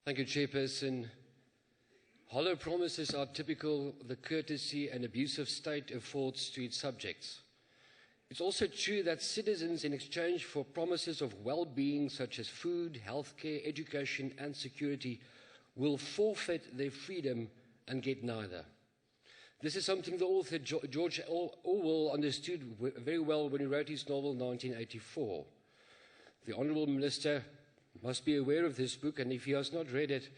Thank you, Chairperson. Hollow promises are typical of the courtesy and abusive state affords to its subjects. It's also true that citizens, in exchange for promises of well-being such as food, healthcare, education and security, will forfeit their freedom and get neither. This is something the author George Orwell understood very well when he wrote his novel 1984. The Honourable Minister must be aware of this book, and if he has not read it,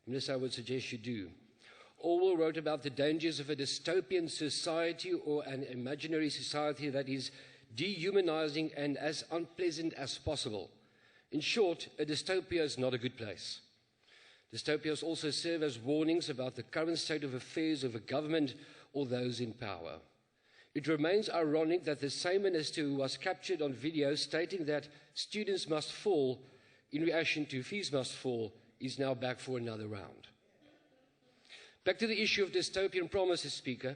Minister, I would suggest you do. Orwell wrote about the dangers of a dystopian society or an imaginary society that is dehumanizing and as unpleasant as possible. In short, a dystopia is not a good place. Dystopias also serve as warnings about the current state of affairs of a government or those in power. It remains ironic that the same minister who was captured on video stating that students must fall in reaction to fees must fall is now back for another round. Back to the issue of dystopian promises, Speaker,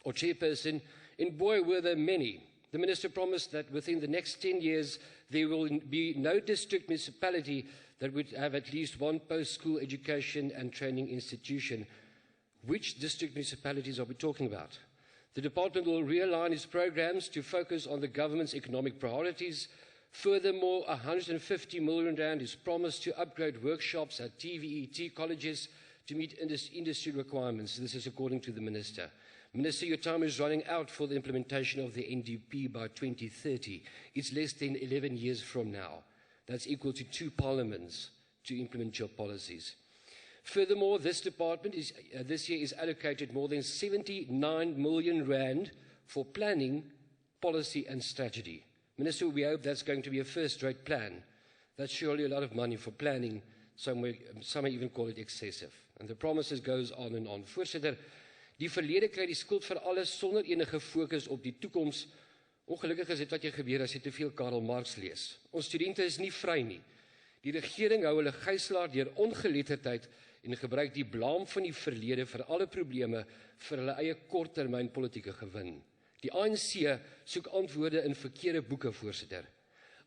or Chairperson, in boy were there many. The Minister promised that within the next 10 years there will be no district municipality that would have at least one post-school education and training institution. Which district municipalities are we talking about? The Department will realign its programs to focus on the government's economic priorities. Furthermore, R150 million is promised to upgrade workshops at TVET colleges to meet industry requirements. This is according to the Minister. Minister, your time is running out for the implementation of the NDP by 2030. It's less than 11 years from now. That's equal to 2 parliaments to implement your policies. Furthermore, this department this year is allocated more than 79 million rand for planning, policy and strategy. Minister, we hope that's going to be a first-rate plan. That's surely a lot of money for planning. Some may even call it excessive. And the promises goes on and on. Voorsitter, die verlede kry die skuld vir alles sonder enige fokus op die toekoms. Ongelukkig is dit wat jy gebeur as jy te veel Karl Marx lees. Ons studente is nie vry nie. Die regering hou hulle gijslaar deur ongeletterdheid en gebruik die blaam van die verlede vir alle probleme vir hulle eie korttermyn politieke gewin. Die ANC soek antwoorde in verkeerde boeke, voorsitter.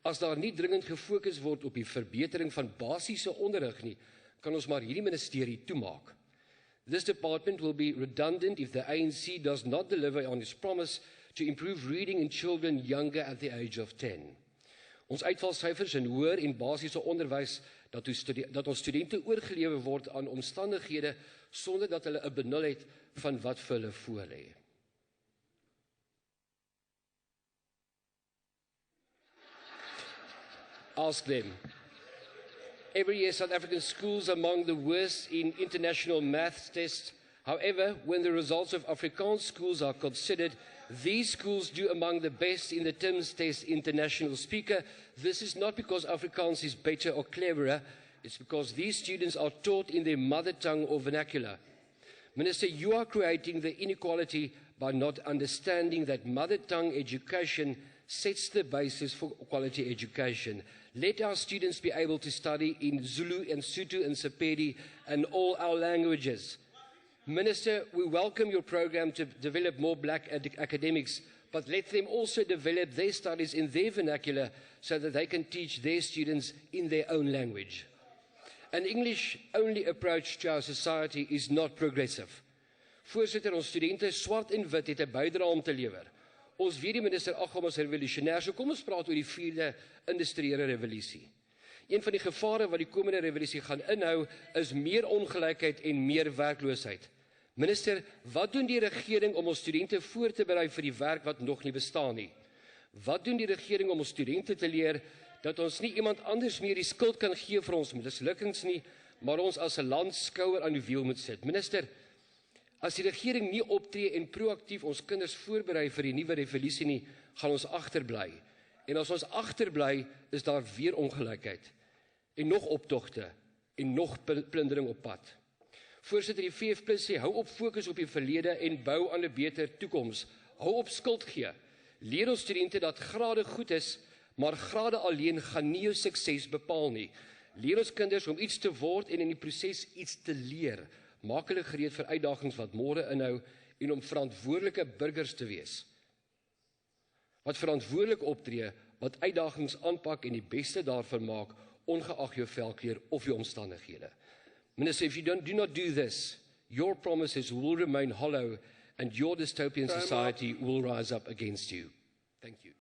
As daar nie dringend gefokus word op die verbetering van basiese onderrig nie, kan ons maar hierdie ministerie toemaak. This department will be redundant if the ANC does not deliver on its promise to improve reading in children younger at the age of 10. Ons uitvalsyfers in hoër en basiese onderwys dat ons studente oorgelewe word aan omstandighede sonder dat hulle 'n benul het van wat vir hulle voorlê. Ask them. Every year, South African schools are among the worst in international maths tests. However, when the results of Afrikaans schools are considered, these schools do among the best in the TIMS test international. Speaker, this is not because Afrikaans is better or cleverer, it's because these students are taught in their mother tongue or vernacular. Minister, you are creating the inequality by not understanding that mother tongue education sets the basis for quality education. Let our students be able to study in Zulu and Sotho and Sepedi and all our languages. Minister, we welcome your program to develop more black academics, but let them also develop their studies in their vernacular so that they can teach their students in their own language. An English-only approach to our society is not progressive. Voorsitter, ons studente swart en wit het 'n bydrae om te lewer. Ons weet die minister agom as revolusionêr, so kom ons praat oor die 4de industriële revolusie. Een van die gevare wat die komende revolusie gaan inhou, is meer ongelykheid en meer werkloosheid. Minister, wat doen die regering om ons studente voor te berei vir die werk wat nog nie bestaan nie? Wat doen die regering om ons studente te leer dat ons nie iemand anders meer die skuld kan gee vir ons mislukkings nie, maar ons as 'n land skouer aan die wiel moet sit? Minister, as die regering nie optree en proaktief ons kinders voorberei vir die nuwe revolusie nie, gaan ons agterbly. En as ons agterbly, is daar weer ongelykheid. En nog optogte, en nog plundering op pad. Voorsitter, die VF+ sê, hou op fokus op die verlede en bou aan 'n beter toekoms. Hou op skuld gee. Leer ons studente dat grade goed is, maar grade alleen gaan nie jou sukses bepaal nie. Leer ons kinders om iets te word en in die proses iets te leer. Maak hulle gereed vir uitdagings wat môre inhou en om verantwoordelike burgers te wees. Wat verantwoordelik optree, wat uitdagings aanpak en die beste daarvan maak ongeag jou velkleur of jou omstandighede. Minister, if you do not do this, your promises will remain hollow and your dystopian society will rise up against you. Thank you.